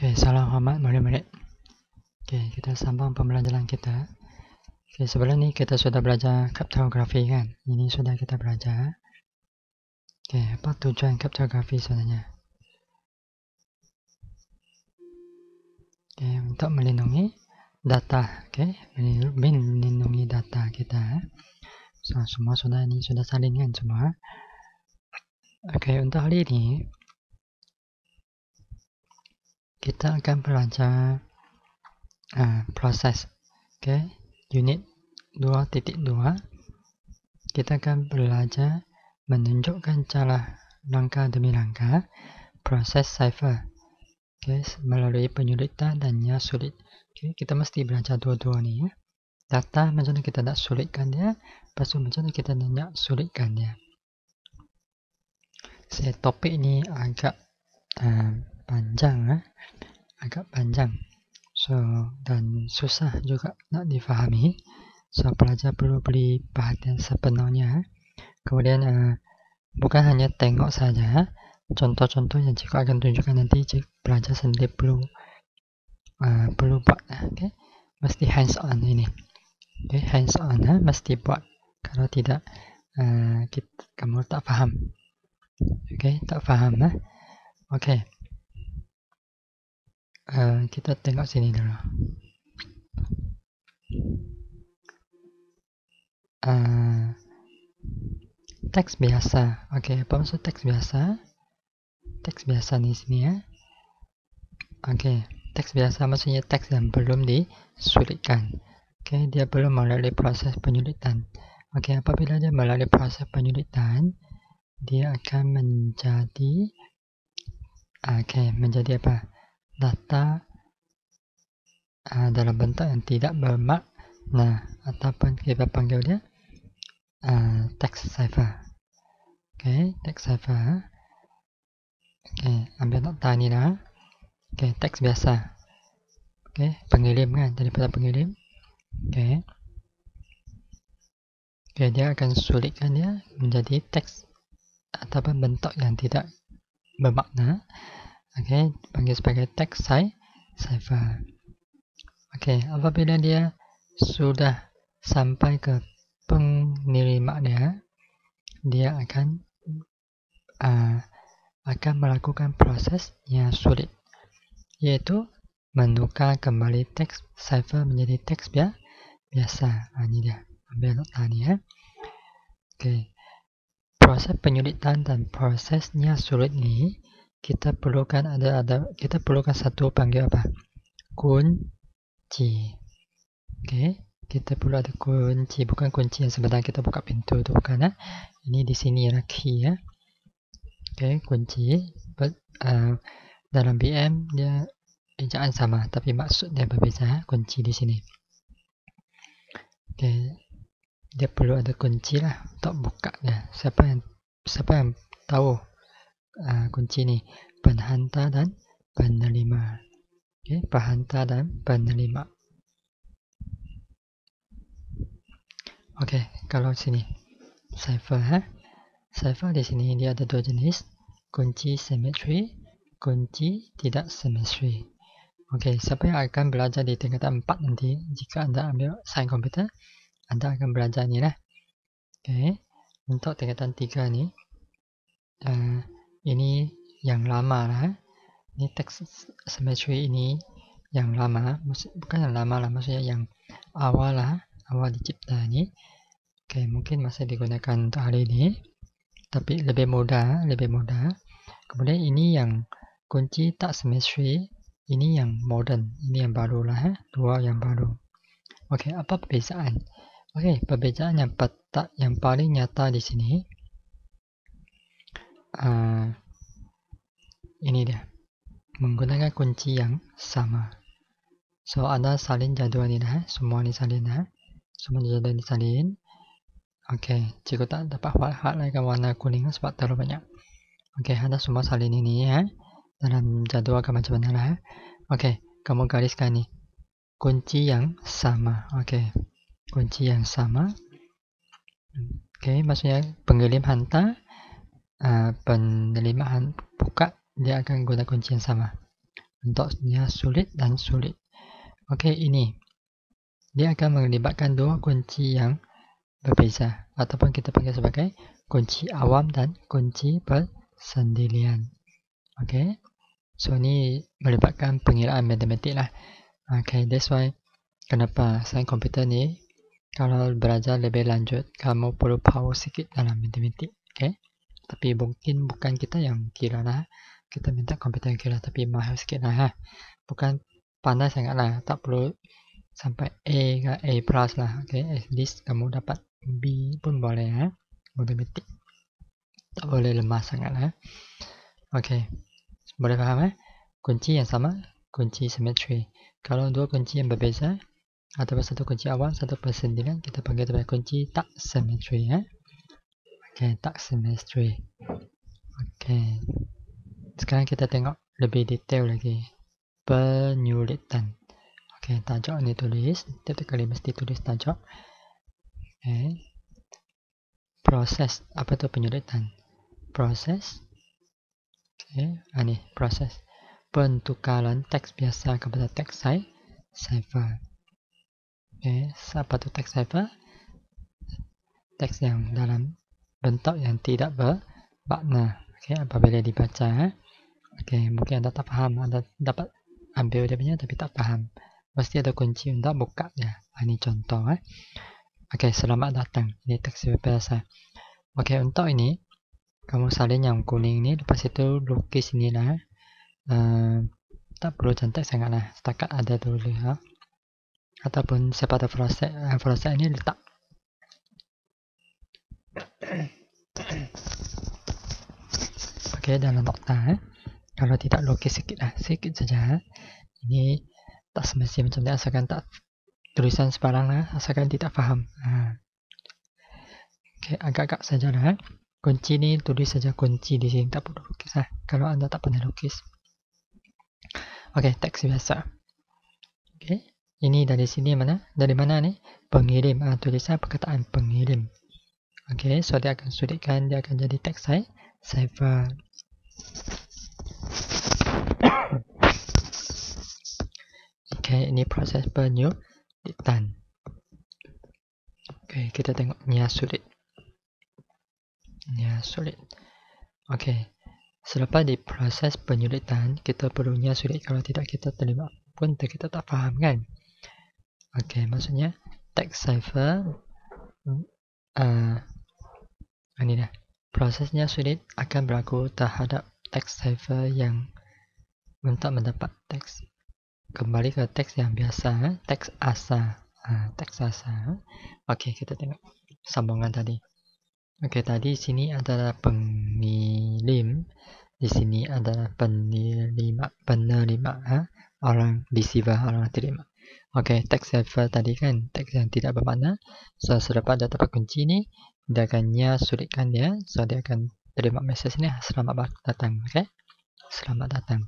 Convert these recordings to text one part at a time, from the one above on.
Oke, salam hormat murid-murid. Oke, kita sambung pembelajaran kita. Oke, sebelum ini kita sudah belajar kriptografi kan? Ini sudah kita belajar. Oke, apa tujuan kriptografi sebenarnya? Oke, untuk melindungi data. Oke, melindungi data kita. So, semua sudah salin kan semua. Oke, untuk hari ini kita akan belajar proses. Oke, unit 2.2. Kita akan belajar menunjukkan cara langkah demi langkah proses cipher, melalui penyulitan dan sulit. Kita mesti belajar dua-dua ni ya. Data macam mana kita nak sulitkan dia, lepas tu macam mana kita nak sulitkan dia. Topik ni agak panjang, agak panjang. So, dan susah juga nak difahami. So, pelajar perlu beri perhatian sepenuhnya. Kemudian bukan hanya tengok saja, contoh-contoh yang cikgu akan tunjukkan nanti pelajar sendiri perlu buat. Mesti hands on ini. Hands on mesti buat. Kalau tidak kamu tak faham. Tak faham kita tengok sini dulu. Teks biasa. Apa maksud teks biasa? Teks biasa di sini ya. Teks biasa maksudnya teks yang belum disulitkan. Dia belum melalui proses penyulitan. Apabila dia melalui proses penyulitan, dia akan menjadi menjadi apa? Data dalam bentuk yang tidak bermakna, ataupun kita panggil dia text cipher. Text cipher. Ambil nota ni lah. Teks biasa. Pengirim kan, daripada pengirim. Dia akan sulitkan dia menjadi teks ataupun bentuk yang tidak bermakna. Panggil sebagai text cipher. Apabila dia sudah sampai ke penerima dia akan melakukan proses yang sulit, yaitu menukar kembali teks cipher menjadi teks biasa. Ini dia, ambil nota ni ya. Proses penyulitan dan prosesnya sulit ni kita perlukan kita perlukan satu panggil apa? Kunci. Kita perlu ada kunci, bukan kunci yang sebenarnya kita buka pintu tu, bukan Ini di sini ada key ya. Kunci. Dalam BM dia ejaan sama, tapi maksud dia berbeza. Kunci di sini. Dia perlu ada kunci lah untuk buka dia. Siapa yang tahu kunci ni? Penghantar dan penerima. Penghantar dan penerima. Kalau sini cipher cipher di sini dia ada dua jenis, kunci symmetry, kunci tidak symmetry. Siapa yang akan belajar di tingkatan 4 nanti, jika anda ambil sains komputer, anda akan belajar ni lah. Untuk tingkatan 3 ni, ini yang lama lah. Ini text symmetry ini yang lama, bukan yang lama lah, maksudnya yang awal lah, awal dicipta ni. Mungkin masih digunakan untuk hari ini, tapi lebih mudah. Kemudian ini yang kunci tak symmetry, ini yang modern, ini yang baru lah, dua yang baru. Apa perbezaan? Perbezaan yang paling nyata di sini, ini dia, menggunakan kunci yang sama. So, ada salin jadual ni dah, semua ni salin dah, semua jadual ni salin. Cikgu tak dapat highlightkan warna kuning sebab terlalu banyak. Ada semua salin ini ya. Dalam jadual akan macam mana lah. Kamu gariskan ni, kunci yang sama. Kunci yang sama. Maksudnya pengirim hantar, penerima buka, dia akan guna kunci yang sama. Bentuknya sulit dan sulit. Oke, ini dia akan melibatkan dua kunci yang berbeza, ataupun kita panggil sebagai kunci awam dan kunci persendirian. Oke, so ini melibatkan pengiraan matematik lah. Oke, that's why kenapa sains komputer ni kalau belajar lebih lanjut kamu perlu power sikit dalam matematik. Oke, tapi mungkin bukan kita yang kira lah, kita minta komputer yang kira, tapi mahal sikit lah. Bukan pandai sangat lah, tak perlu sampai A ke A plus lah. Oke, at least kamu dapat B pun boleh ya. Matematik tak boleh lemah sangat lah. Oke, boleh faham ya? Kunci yang sama, kunci simetri. Kalau dua kunci yang berbeza, atau satu kunci awam, satu persendirian, kita panggil sebagai kunci tak simetri ya. Oke, tak simetri. Oke, sekarang kita tengok lebih detail lagi. Penyulitan. Oke, tajuk ni tulis. Tiap kali mesti tulis tajuk. Oke. Proses. Apa tu penyulitan? Proses. Oke, ni proses. Pentukaran teks biasa kepada teks cipher. Oke, apa tu teks cipher? Teks yang dalam bentuk yang tidak bermakna. Oke, apabila dibaca. Oke, mungkin anda tak faham. Anda dapat ambil dia punya tapi tak faham. Pasti ada kunci untuk buka ya. Ini contoh. Oke, selamat datang. Ini teks biasa. Oke, untuk ini kamu salin yang kuning ni, lepas itu lukis ni lah. Tak perlu cantik sangat lah. Setakat ada dulu ya. Ataupun siapa ada proses ini letak. Oke, dalam nokta. Kalau tidak lukis sikit lah, sikit saja. Ini tak semestinya macam ni, asalkan tak tulisan sebarang lah, asalkan tidak faham. Oke, agak-agak saja lah. Kunci ni tulis saja kunci di sini, tak perlu lukis lah. Kalau anda tak pandai lukis. Oke, teks biasa. Oke, ini dari sini mana? Dari mana ni? Pengirim. Tulisan perkataan pengirim. Oke, so dia akan sulitkan, dia akan jadi teks cipher. Oke, ini proses penyulitan. Oke, kita tengok nya sulit. Nya sulit. Oke, selepas di proses penyulitan, kita perlu nya sulit. Kalau tidak kita terima pun kita tak faham kan? Oke, maksudnya teks cipher. Ini dah. Prosesnya sulit akan berlaku terhadap teks cipher yang untuk mendapat teks. Kembali ke teks yang biasa, teks asal. Teks asal. Oke, kita tengok sambungan tadi. Oke, tadi sini adalah pengirim, di sini adalah penerima. Orang receiver, orang terima. Oke, teks cipher tadi kan teks yang tidak bermakna. So, selepas dia dapat kunci ni, dia akan sulitkan dia. So, dia akan terima mesej ni, selamat datang. Oke, selamat datang.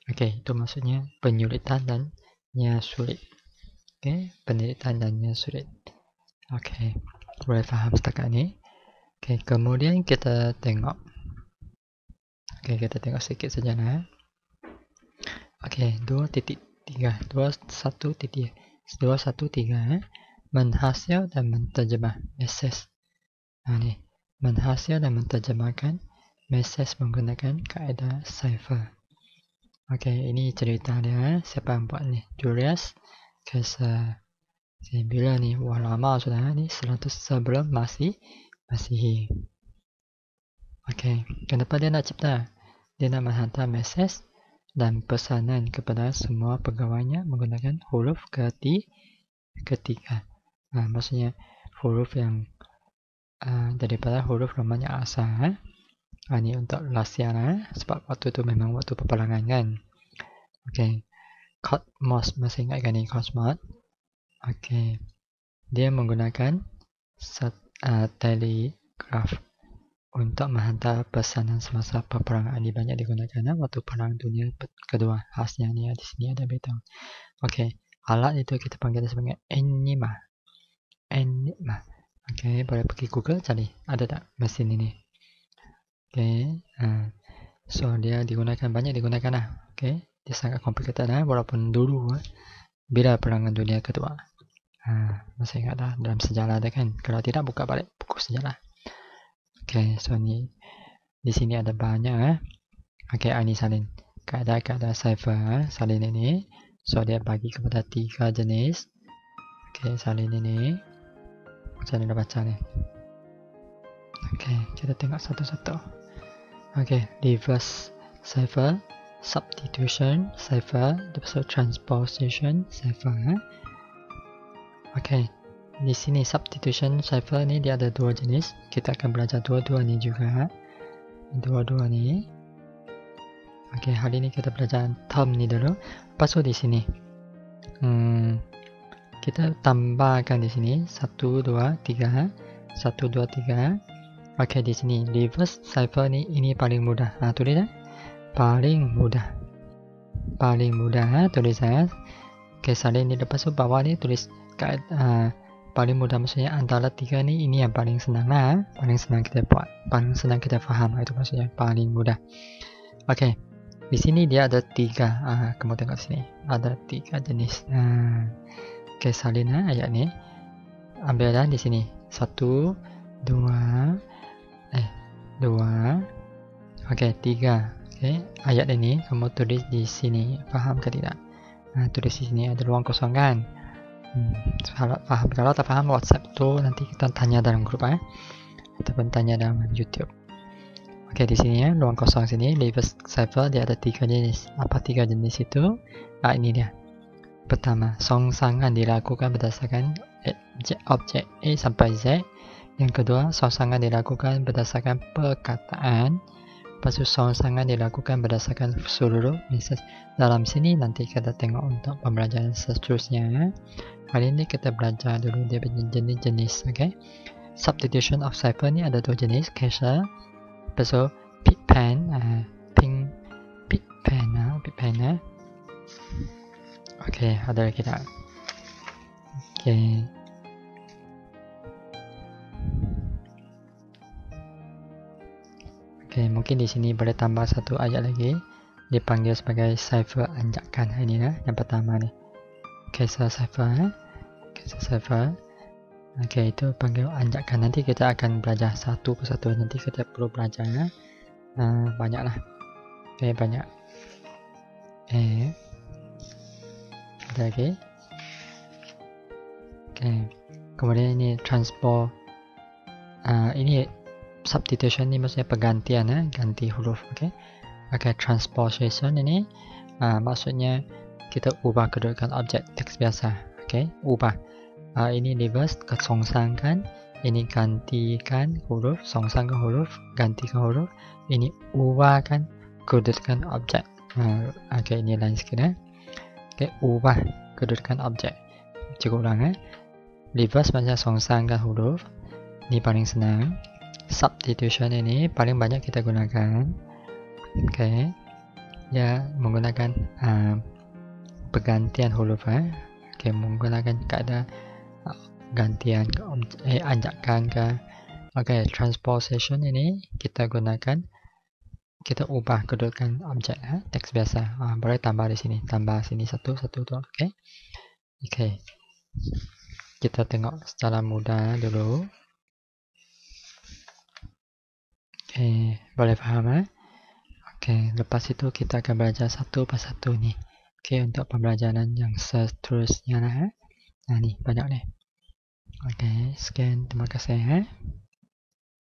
Oke, itu maksudnya penyulitan dan nya sulit. Oke, penyulitan dan nya sulit. Oke, boleh faham setakat ni? Oke, kemudian kita tengok. Oke, kita tengok sedikit saja lah. Oke, 2.3. 2.1.3. Menghasil dan menterjemah mesej. Ni, menghasil dan menterjemahkan mesej menggunakan kaedah cipher. Oke, ini cerita dia. Siapa yang buat ni? Julius Caesar. Bila ni, wah lama sudah ni, 100 sebelum Masihi. Oke, kenapa dia nak cipta? Dia nak menghantar mesej dan pesanan kepada semua pegawainya menggunakan huruf ketiga. Maksudnya huruf yang daripada huruf Roman yang asal. Ini untuk rahsia lah, sebab waktu tu memang waktu peperangan kan. Oke, Cosmos, masih ingat kan ni Cosmos? Oke, dia menggunakan telegraf untuk menghantar pesanan semasa peperangan. Ini banyak digunakan waktu perang dunia kedua. Khasnya ni di sini ada beritahu. Oke, alat itu kita panggil sebagai enigma. Oke, boleh pergi Google cari, ada tak mesin ini? Oke, so dia banyak digunakan lah. Oke, dia sangat complicated walaupun dulu bila Perang Dunia Kedua. Masih ingat dah dalam sejarah ada kan? Kalau tidak buka balik buku sejarah. Okay, so ni di sini ada banyak Okay, ini salin. Keadaan cipher salin ini. So dia bagi kepada 3 jenis. Okay, salin ini. Macam mana dah baca ni? Okay, kita tengok satu-satu. Okay, reverse cipher, substitution cipher, lepas tu transposition cipher. Okay, di sini substitution cipher ni dia ada 2 jenis. Kita akan belajar dua-dua ni juga. Dua-dua ni. Okay, hari ni kita belajar term ni dulu. Lepas tu di sini. Kita tambahkan di sini 1, 2, 3. 1, 2, 3. Okay, di sini reverse cipher ni ini paling mudah. Tulis paling mudah. Paling mudah tulis Okay, salin ni lepas tu bawah ni tulis paling mudah maksudnya antara 3 ni ini yang paling senang paling senang kita buat, paling senang kita faham, itu maksudnya paling mudah. Okay, di sini dia ada 3. Kamu tengok sini ada 3 jenis. Okay, salin ayat ni ambil di sini 1, 2. Okay, 3. Okay, ayat ini kamu tulis di sini, faham ke tidak? Tulis di sini ada ruang kosong kan? Faham. Kalau tak faham WhatsApp tu nanti kita tanya dalam grup ataupun tanya dalam YouTube. Okay, di sini ruang kosong sini reverse cipher dia ada 3 jenis. Apa 3 jenis itu? Ini dia. Pertama, songsangan dilakukan berdasarkan objek A sampai Z. Yang kedua, songsangan dilakukan berdasarkan perkataan. Lepas tu songsangan dilakukan berdasarkan seluruh message. Dalam sini nanti kita tengok untuk pembelajaran seterusnya. Hari ini kita belajar dulu dia punya jenis-jenis. Okay? Substitution of cipher ni ada 2 jenis. Cache. Lepas tu pit pen. Pit pen. Okay, ada lagi tak? Okay. Okay, mungkin di sini boleh tambah 1 ayat lagi. Dipanggil sebagai cipher anjakan. Ini yang pertama ni. Cache cipher. Okay, itu panggil anjakan. Nanti kita akan belajar satu persatu. Nanti kita perlu belajar banyaklah. Okay, banyak. Ada lagi. Okay. Kemudian ini transport. Ini substitution ni maksudnya pergantian, ganti huruf. Okay, transposition ini maksudnya kita ubah kedudukan objek teks biasa. Okay, ubah. Ini reverse, songsangkan. Ini gantikan huruf, songsangkan huruf, gantikan huruf. Ini ubahkan kedudukan objek. Okay, ini lain sikit. Okay, ubah kedudukan objek. Cukup ulang. Reverse macam songsangkan huruf. Ini paling senang. Substitution ini paling banyak kita gunakan. Okay, ya menggunakan pergantian huruf. Okay, menggunakan keadaan gantian anjakan ke. Okay, transposition ini kita gunakan, kita ubah kedudukan objek teks biasa. Boleh tambah di sini, tambah sini 1, 1 tu. Okay, kita tengok secara mudah dulu. Okay, boleh faham Okay, lepas itu kita akan belajar satu persatu ni. Okay, untuk pembelajaran yang seterusnya ni banyak ni. Okay, sekian, terima kasih